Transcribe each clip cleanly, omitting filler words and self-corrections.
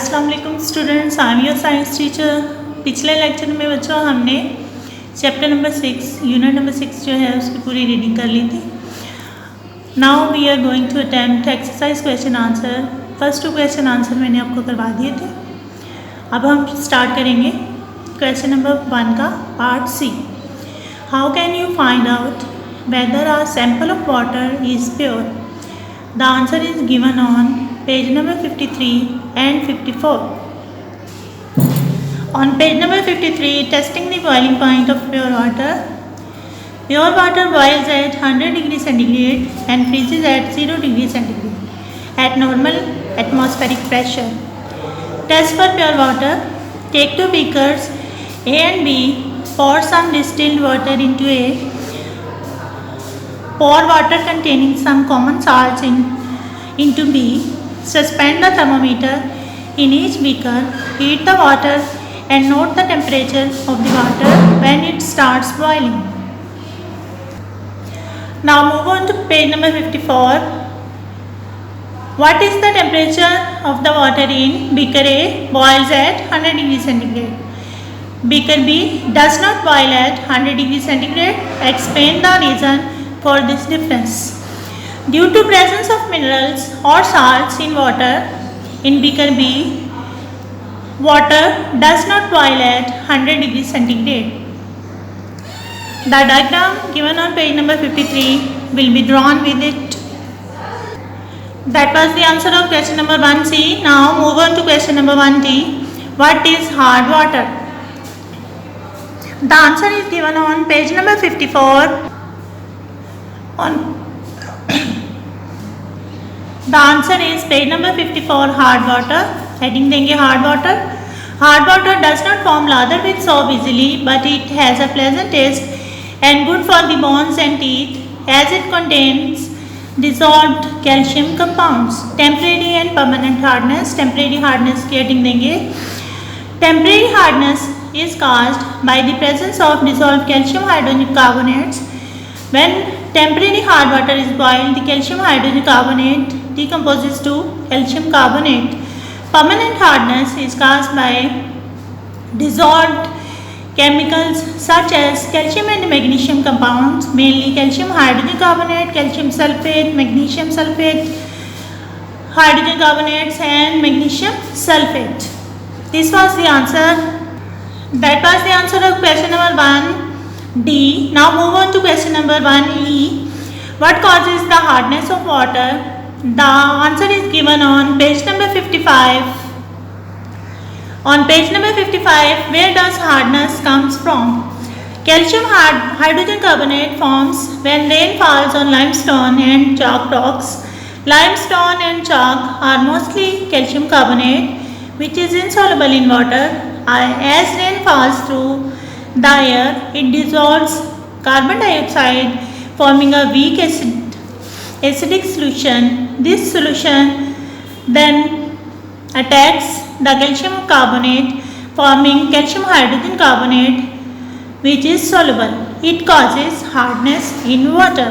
अस्सलाम वालेकुम students, I am your science teacher. पिछले लेक्चर में बच्चों हमने चैप्टर नंबर 6 यूनिट नंबर 6 जो है उसकी पूरी रीडिंग कर ली थी। Now we are going to attempt exercise question answer. First 2 question answer मैंने आपको करवा दिए थे। अब हम स्टार्ट करेंगे क्वेश्चन नंबर 1 का part C. How can you find out whether a sample of water is pure? The answer is given on page number 53 and 54. On page number 53, testing the boiling point of pure water. Pure water boils at 100 degrees centigrade and freezes at 0 degrees centigrade at normal atmospheric pressure. Test for pure water. Take 2 beakers A and B. Pour some distilled water into A. Pour water containing some common salts into B. Suspend the thermometer in each beaker, heat the water and note the temperature of the water when it starts boiling. Now move on to page number 54. What is the temperature of the water in beaker A? Boils at 100 degrees centigrade. Beaker B does not boil at 100 degrees centigrade. Explain the reason for this difference. Due to presence of minerals or salts in water in beaker B, water does not boil at 100 degrees centigrade. The diagram given on page number 53 will be drawn with it. That was the answer of question number 1C. Now move on to question number 1D. What is hard water? The answer is given on page number 54. The answer is page number 54, hard water. Heading देंगे hard water. Hard water does not form lather with soap easily, but it has a pleasant taste and good for the bones and teeth as it contains dissolved calcium compounds. Temporary and permanent hardness. Temporary hardness की heading देंगे. Temporary hardness is caused by the presence of dissolved calcium hydrogen carbonates. When temporary hard water is boiled, the calcium hydrogen carbonate decomposes to calcium carbonate. Permanent hardness is caused by dissolved chemicals such as calcium and magnesium compounds, mainly calcium hydrogen carbonate, calcium sulfate, magnesium sulfate, hydrogen carbonates and magnesium sulfate. This was the answer. That was the answer of question number 1D. Now move on to question number 1E. What causes the hardness of water? The answer is given on page number 55. On page number 55, where does hardness comes from? Calcium hydrogen carbonate forms when rain falls on limestone and chalk rocks. Limestone and chalk are mostly calcium carbonate, which is insoluble in water. As rain falls through the air, it dissolves carbon dioxide, forming a weak acidic solution. This solution then attacks the calcium carbonate, forming calcium hydrogen carbonate, which is soluble. It causes hardness in water.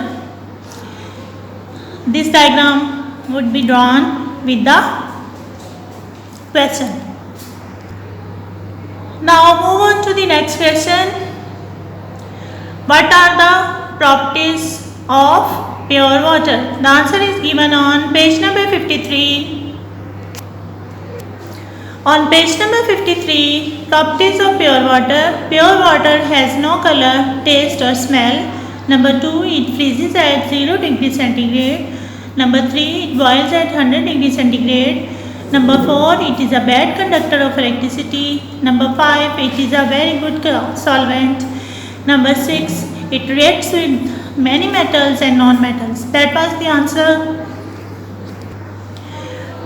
This diagram would be drawn with the question. Now move on to the next question. What are the properties of pure water? The answer is given on page number 53. On page number 53, properties of pure water. Pure water has no color, taste or smell. Number 2, it freezes at 0 degrees centigrade. Number 3, it boils at 100 degrees centigrade. Number 4, it is a bad conductor of electricity. Number 5, it is a very good solvent. Number 6, it reacts with many metals and non-metals. That was the answer.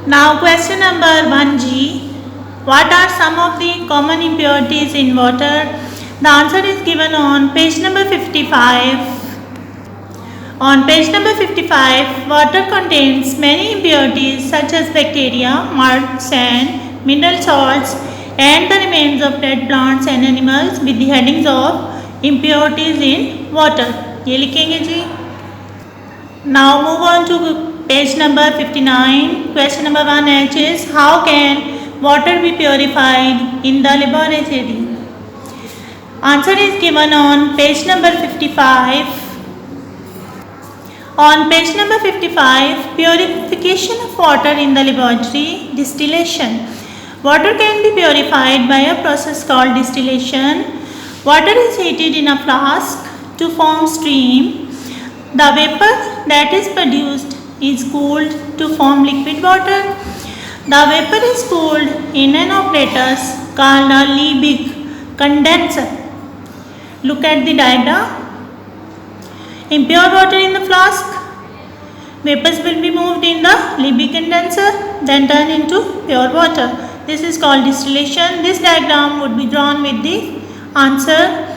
Now question number 1G. What are some of the common impurities in water? The answer is given on page number 55. On page number 55, water contains many impurities such as bacteria, mud, sand, mineral salts and the remains of dead plants and animals with the headings of impurities in water. ये लिखेंगे जी. Now move on to page number 59. Question number 1H is how can water be purified in the laboratory? Answer is given on page number 55. On page number 55, purification of water in the laboratory, distillation. Water can be purified by a process called distillation. Water is heated in a flask to form steam. The vapor that is produced is cooled to form liquid water. The vapor is cooled in an apparatus called a Liebig condenser. Look at the diagram. Impure water in the flask. Vapors will be moved in the Liebig condenser, then turned into pure water. This is called distillation. This diagram would be drawn with the answer.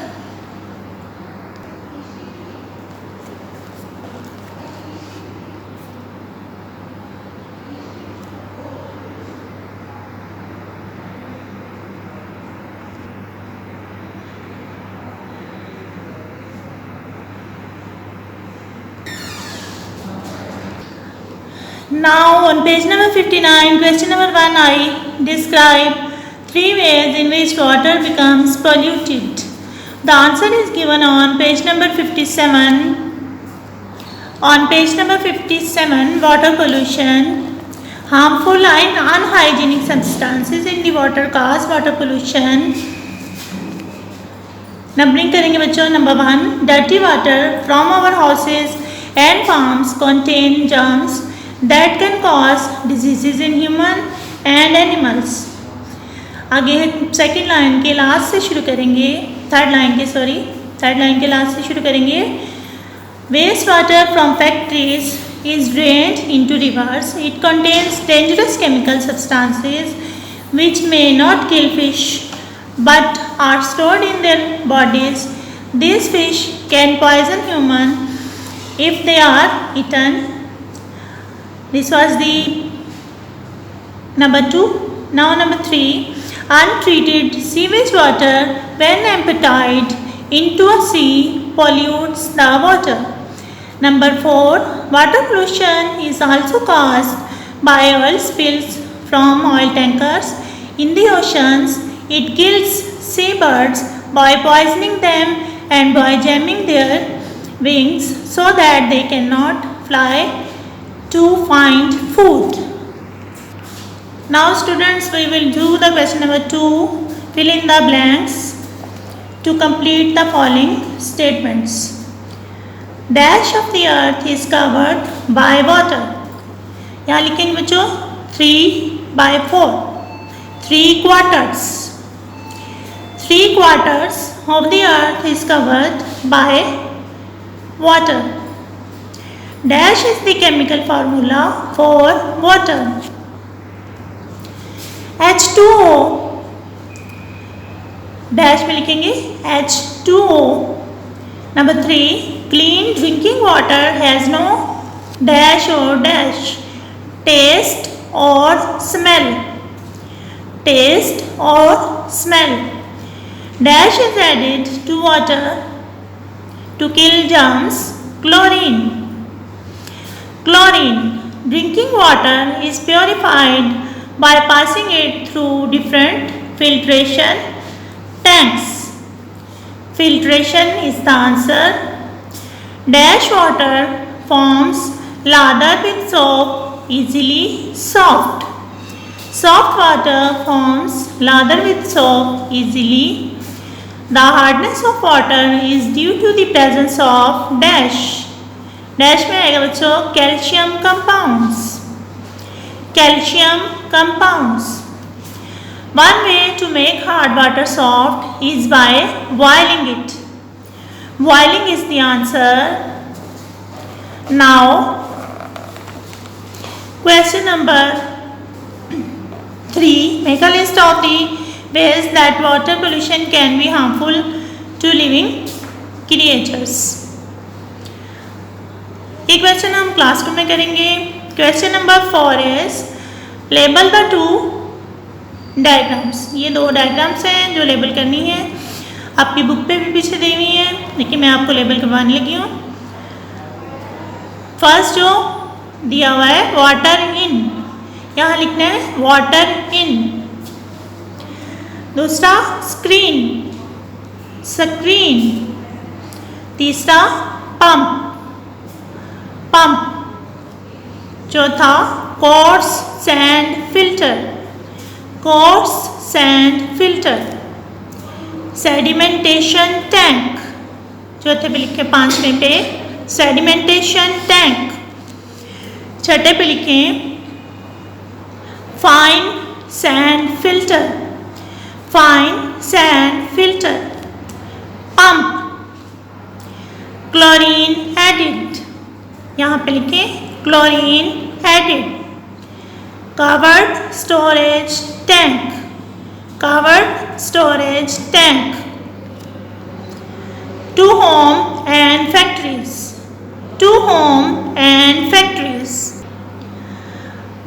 Now on page number 59, question number 1I, describe 3 ways in which water becomes polluted. The answer is given on page number 57. On page number 57, water pollution. Harmful and unhygienic substances in the water cause water pollution. Numbering करेंगे बच्चों. Number 1, dirty water from our houses and farms contain germs that can cause diseases in human and animals. आगे second line के last से शुरू करेंगे, third line के last से शुरू करेंगे. Waste water from factories is drained into rivers. It contains dangerous chemical substances which may not kill fish but are stored in their bodies. These fish can poison human if they are eaten. This was the number 2. Now number 3. Untreated sewage water when emptied into a sea pollutes the water. Number 4. Water pollution is also caused by oil spills from oil tankers in the oceans. It kills seabirds by poisoning them and by jamming their wings so that they cannot fly to find food. Now students, we will do the question number 2. Fill in the blanks to complete the following statements. Dash of the earth is covered by water. यहाँ लिखेंगे बच्चों 3/4. 3 quarters. 3 quarters of the earth is covered by water. Dash is the chemical formula for water. H2O. Dash में लिखेंगे H2O. Number 3. Clean drinking water has no dash or dash, taste or smell. Taste or smell. Dash is added to water to kill germs. Chlorine. Chlorine. Drinking water is purified by passing it through different filtration tanks. Filtration is the answer. Dash water forms lather with soap easily soft. Soft water forms lather with soap easily. The hardness of water is due to the presence of dash. Dash में आएगा बच्चों calcium compounds. Calcium compounds. One way to make hard water soft is by boiling it. Boiling is the answer. Now, question number 3. Make a list of the ways that water pollution can be harmful to living creatures. ये question हम class 2 में करेंगे. Question number 4 is label the 2 diagrams. ये 2 diagrams हैं जो label करनी है. आपकी बुक पे भी पीछे दी हुई है, लेकिन मैं आपको लेबल करवाने लगी हूँ. फर्स्ट जो दिया हुआ है वाटर इन, यहाँ लिखना है वाटर इन. दूसरा स्क्रीन, स्क्रीन। तीसरा पंप, पंप। चौथा coarse sand filter, coarse sand filter. Sedimentation tank, चौथे पे लिखे, पांचवें पे सेडिमेंटेशन टैंक। छठे पे लिखें fine sand filter, fine sand filter. Pump, chlorine added, यहाँ पे लिखें chlorine added. Covered storage tank, covered storage tank. To home and factories, to home and factories.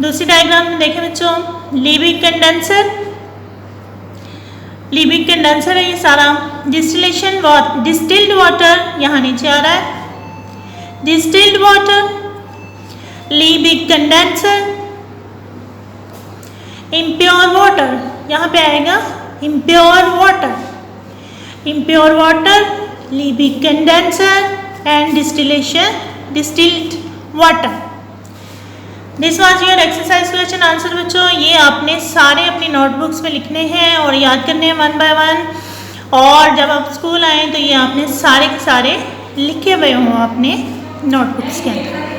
दूसरी डायग्राम में देखें बच्चों, लिविंग कंडेंसर, लिविंग कंडेंसर है ये सारा। डिस्टिलेशन वाटर, डिस्टिल्ड वाटर यहाँ नीचे आ रहा है, distilled water. Living condenser. Impure water, यहाँ पे आएगा impure water, impure water, living condenser and distillation, distilled water. This was your exercise question answer बच्चों। ये आपने सारे अपनी नोटबुक्स में लिखने हैं और याद करने हैं 1 बाय 1। और जब आप स्कूल आएँ तो ये आपने सारे के सारे लिखे हुए हों अपने नोटबुक्स के अंदर।